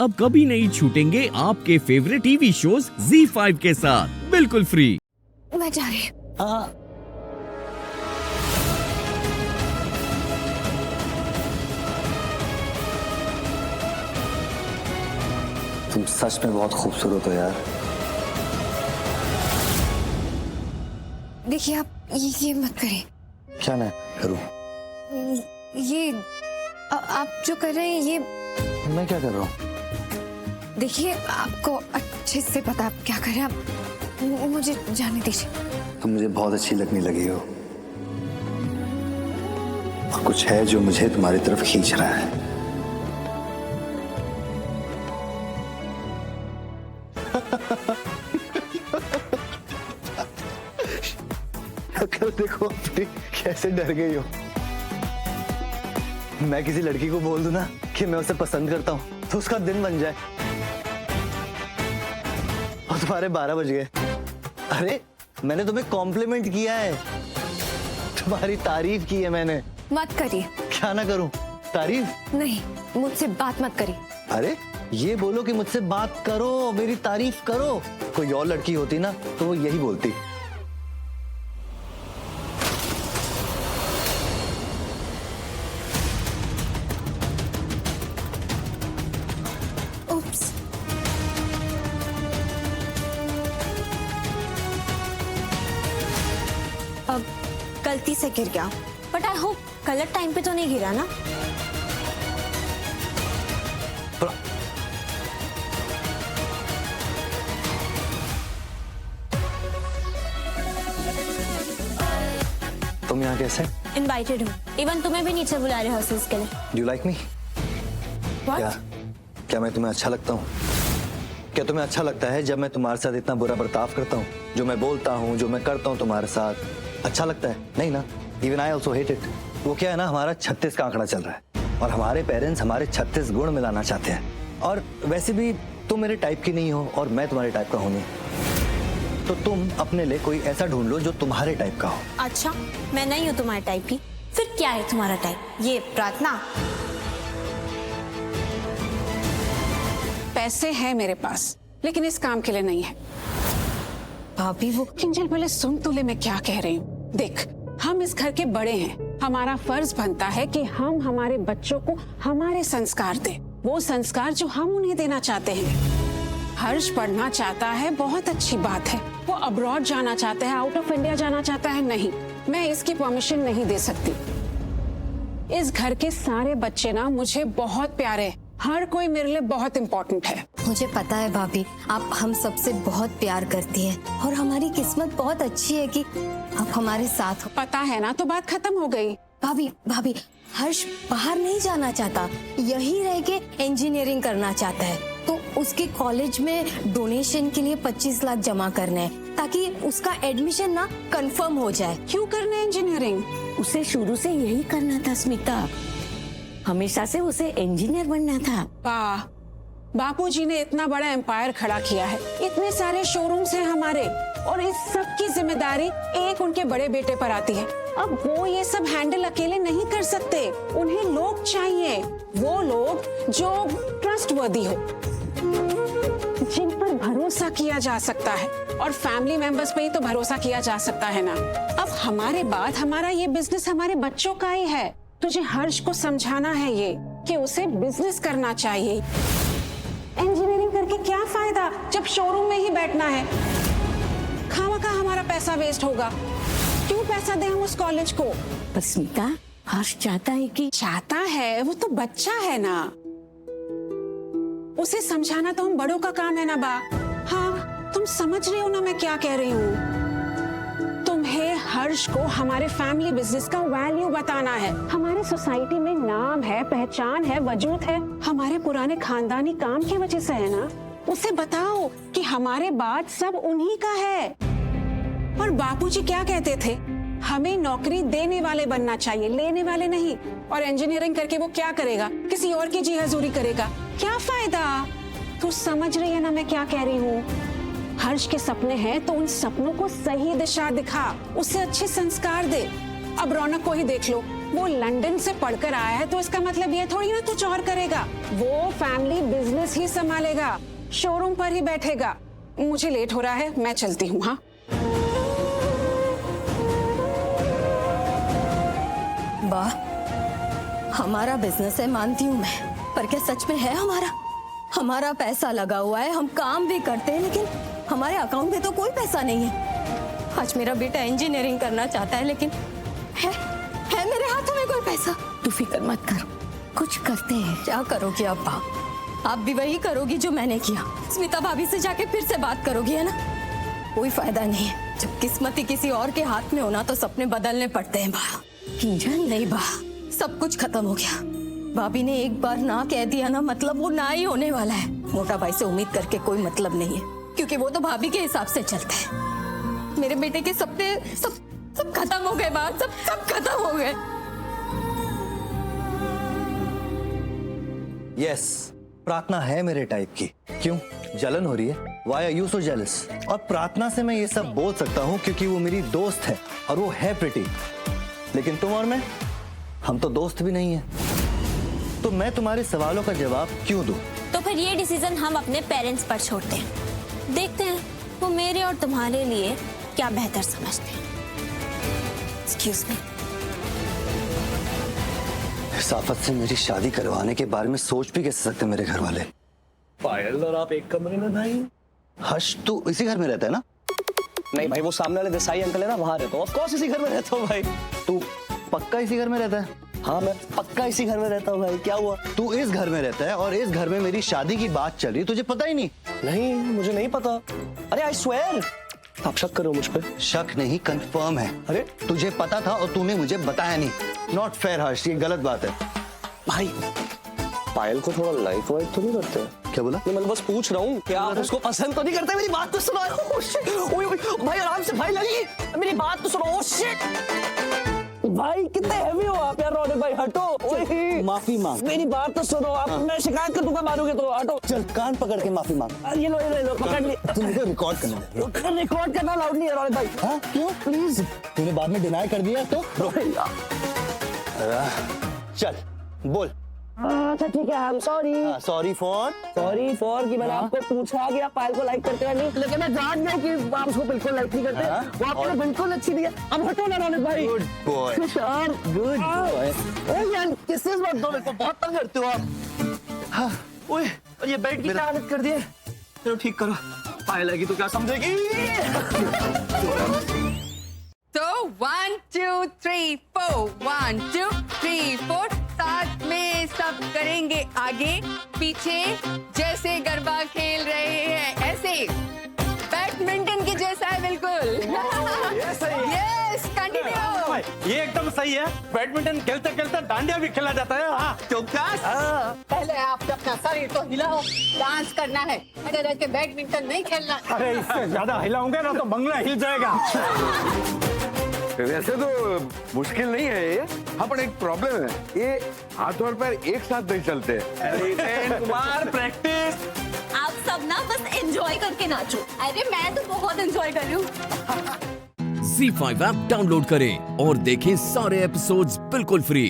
अब कभी नहीं छूटेंगे आपके फेवरेट टीवी शोज ZEE5 के साथ बिल्कुल फ्री। मैं जा रही हूँ। तुम सच में बहुत खूबसूरत हो यार। देखिए आप ये मत करें। क्या मैं करूं? ये आप जो कर रहे हैं ये। मैं क्या कर रहा हूँ? देखिए आपको अच्छे से पता आप क्या कर रहे हैं। आप मुझे जाने दीजिए। तुम मुझे बहुत अच्छी लगने लगी हो और कुछ है जो मुझे तुम्हारी तरफ खींच रहा है। कल देखो अपनी कैसे डर गई हो। मैं किसी लड़की को बोल दूं ना कि मैं उसे पसंद करता हूं तो उसका दिन बन जाए और तुम्हारे 12 बज गए। अरे मैंने तुम्हें कॉम्प्लीमेंट किया है, तुम्हारी तारीफ की है मैंने। मत करिए। क्या ना करूं? तारीफ नहीं, मुझसे बात मत करिए। अरे ये बोलो कि मुझसे बात करो, मेरी तारीफ करो। कोई और लड़की होती ना तो वो यही बोलती। उप्स। अब गलती से गिर गया, बट आई होप गलत टाइम पे तो नहीं गिरा ना। तुम यहाँ कैसे? इनवाइटेड हूँ। इवन तुम्हें भी नीचे बुला रहे हॉस्टल्स के लिए। Do you like me? क्या मैं तुम्हें अच्छा लगता हूँ? क्या तुम्हें अच्छा लगता है जब मैं तुम्हारे साथ इतना बुरा बर्ताव करता हूँ? जो मैं बोलता हूँ, जो मैं करता हूँ तुम्हारे साथ, अच्छा लगता है? नहीं ना। Even I also hate it. वो क्या है ना, हमारा 36 का आंकड़ा चल रहा है और हमारे पेरेंट्स हमारे 36 गुण मिलाना चाहते हैं। और वैसे भी तुम मेरे टाइप की नहीं हो और मैं तुम्हारे टाइप का हूँ नहीं, तो तुम अपने लिए कोई ऐसा ढूंढ लो जो तुम्हारे टाइप का हो। अच्छा, मैं नहीं हूँ तुम्हारे टाइप की। फिर क्या है तुम्हारा टाइप? ये प्रार्थना? पैसे हैं मेरे पास, लेकिन इस काम के लिए नहीं है। भाभी वो किंजल पहले सुन तो ले मैं क्या कह रही हूँ। देख, हम इस घर के बड़े हैं, हमारा फर्ज बनता है कि हम हमारे बच्चों को हमारे संस्कार दें, वो संस्कार जो हम उन्हें देना चाहते हैं। हर्ष पढ़ना चाहता है, बहुत अच्छी बात है। वो अब्रॉड जाना चाहता है, आउट ऑफ इंडिया जाना चाहता है, नहीं, मैं इसकी परमिशन नहीं दे सकती। इस घर के सारे बच्चे ना मुझे बहुत प्यारे हैं, हर कोई मेरे लिए बहुत इम्पोर्टेंट है। मुझे पता है भाभी, आप हम सबसे बहुत प्यार करती हैं और हमारी किस्मत बहुत अच्छी है कि आप हमारे साथ हो। पता है ना, तो बात खत्म हो गई। भाभी हर्ष बाहर नहीं जाना चाहता, यही रह के इंजीनियरिंग करना चाहता है। तो उसके कॉलेज में डोनेशन के लिए 25 लाख जमा करने हैं ताकि उसका एडमिशन ना कंफर्म हो जाए। क्यों करना इंजीनियरिंग? उसे शुरू से यही करना था स्मिता, हमेशा से उसे इंजीनियर बनना था। वाह, बापूजी ने इतना बड़ा एम्पायर खड़ा किया है, इतने सारे शोरूम्स हैं हमारे, और इस सब की जिम्मेदारी एक उनके बड़े बेटे पर आती है। अब वो ये सब हैंडल अकेले नहीं कर सकते, उन्हें लोग चाहिए, वो लोग जो ट्रस्टवर्दी हो, जिन पर भरोसा किया जा सकता है, और फैमिली मेंबर्स पे ही तो भरोसा किया जा सकता है ना। अब हमारे बाद हमारा ये बिजनेस हमारे बच्चों का ही है। तुझे हर्ष को समझाना है ये कि उसे बिजनेस करना चाहिए। इंजीनियरिंग करके क्या फायदा जब शोरूम में ही बैठना है? खामखा हमारा पैसा वेस्ट होगा। क्यों पैसा दें हम उस कॉलेज को? पर स्मिता, हर्ष चाहता है कि चाहता है, वो तो बच्चा है ना, उसे समझाना तो हम बड़ों का काम है ना बा। हाँ, तुम समझ रही हो ना मैं क्या कह रही हूँ। तुम्हें हर्ष को हमारे फैमिली बिजनेस का वैल्यू बताना है। हमारे सोसाइटी में नाम है, पहचान है, वजूद है, हमारे पुराने खानदानी काम की वजह से है ना। उसे बताओ कि हमारे बाद सब उन्हीं का है। और बापूजी क्या कहते थे, हमें नौकरी देने वाले बनना चाहिए, लेने वाले नहीं। और इंजीनियरिंग करके वो क्या करेगा? किसी और की जी हजूरी करेगा, क्या फायदा? तू समझ रही है ना मैं क्या कह रही हूँ? हर्ष के सपने हैं तो उन सपनों को सही दिशा दिखा, उसे अच्छे संस्कार दे। अब रौनक को ही देख लो, वो लंदन से पढ़कर आया है तो इसका मतलब ये थोड़ी ना कुछ और करेगा। वो फैमिली बिजनेस ही संभालेगा, शोरूम पर ही बैठेगा। मुझे लेट हो रहा है, मैं चलती हूँ। हाँ वाह, हमारा बिजनेस है मानती हूँ मैं, पर क्या सच में है हमारा? हमारा पैसा लगा हुआ है, हम काम भी करते हैं, लेकिन हमारे अकाउंट में तो कोई पैसा नहीं है। आज मेरा बेटा इंजीनियरिंग करना चाहता है, लेकिन है मेरे हाथों में कोई पैसा? तू फिक्र मत कर, कुछ करते हैं। क्या करोगी अब्बा? आप भी वही करोगी जो मैंने किया। स्मिता भाभी से जाके फिर से बात करोगी, है ना? कोई फायदा नहीं है। जब किस्मत ही किसी और के हाथ में होना तो सपने बदलने पड़ते हैं। बा नहीं बा, सब कुछ खत्म हो गया। भाभी ने एक बार ना कह दिया ना, मतलब वो ना ही होने वाला है। मोटा भाई से उम्मीद करके कोई मतलब नहीं है, क्योंकि वो तो भाभी के हिसाब से चलता है। मेरे बेटे के सपने सब खत्म हो गए बात, सब खत्म हो गए। यस, प्रार्थना है मेरे टाइप की। क्यों जलन हो रही है? Why are you so jealous? और प्रार्थना से मैं ये सब बोल सकता हूँ क्योंकि वो मेरी दोस्त है और वो है प्रिटी। लेकिन तुम और मैं, हम तो दोस्त भी नहीं है। तो मैं तुम्हारे सवालों का जवाब क्यों दूं? तो फिर ये डिसीजन हम अपने पेरेंट्स पर छोड़ते हैं। देखते हैं वो मेरे और तुम्हारे लिए क्या बेहतर समझते हैं। Excuse me. साफत से मेरी शादी करवाने के बारे में सोच भी कैसे सकते मेरे घर वाले? पायल और आप एक कमरे में भाई? हर्ष तू इसी घर में रहता है ना? नहीं भाई, वो सामने वाले देसाई अंकल है ना, वहां रहता हूँ। ऑफ कोर्स इसी घर में रहता हूँ भाई। तू पक्का इसी घर में रहता है? हाँ, मैं पक्का इसी घर में रहता हूँ भाई। क्या हुआ? तू इस घर में रहता है और इस घर में मेरी शादी की बात चल रही, तुझे पता ही नहीं? नहीं, मुझे नहीं पता। अरे आई स्वेयर, आप शक करो मुझ पे? शक नहीं, कंफर्म है। अरे तुझे पता था और तूने मुझे बताया नहीं। नॉट फेयर हर्ष, ये गलत बात है भाई। पायल को थोड़ा लाइट वाइट तो नहीं करते? क्या बोला? मैं बस पूछ रहा हूँ, क्या आप उसको पसंद तो नहीं करते? मेरी बात तो सुनो। Oh shit! ओए भाई आराम से भाई, लगी मेरी बात तो सुनो। Oh shit! भाई कितने हैवी हो आप यार। रौनक भाई हटो। ओए माफी मांग। मेरी बात तो सुनो आप। मैं शिकायत कर दूंगा, मारोगे तो। हटो। चल कान पकड़ के माफी मांग। ये लो पकड़ ली। तू मुझे रिकॉर्ड करने दे। रिकॉर्ड करना अलाउड नहीं है रौनक भाई। हाँ क्यों? प्लीज। तूने बाद में डिनाई कर दिया तो चल बोल। अच्छा ठीक है, I am sorry. Sorry for कि मैंने आपको पूछा कि आप पायल को लाइक करते हैं नहीं, लेकिन मैं जान गया कि आप उसको बिल्कुल लाइक नहीं करते। वो आपको बिल्कुल अच्छी नहीं है। अब हटो ना रौनक भाई। Good boy, Tushar good boy. ओए यार किससे बात दो, मेरे को बहुत तंग करते हो आप। हाँ, ओए और ये बेड की क्या हालत कर दी है? चलो ठीक करो, पायल आएगी तो क्या समझेगी? तो 1 2 3 4 1 2 3 4 साथ में सब करेंगे आगे पीछे, जैसे गरबा खेल रहे हैं ऐसे। बैडमिंटन के जैसा है बिल्कुल। Yes, continue. ये एकदम सही है। बैडमिंटन खेलते खेलते डांडिया भी खेला जाता है। हाँ क्यों? पहले आप अपना शरीर तो हिलाओ, डांस करना है, ऐसे रह के बैडमिंटन नहीं खेलना। अरे इससे ज्यादा हिलाऊंगे ना तो बंगला हिल जाएगा। वैसे तो मुश्किल नहीं है ये। हाँ पर एक प्रॉब्लम है, ये हाथ और पैर एक साथ नहीं चलते। कुमार प्रैक्टिस। आप सब ना बस एंजॉय करके नाचो। अरे मैं तो बहुत एंजॉय कर रही हूँ। Z5 ऐप डाउनलोड करें और देखें सारे एपिसोड्स बिल्कुल फ्री।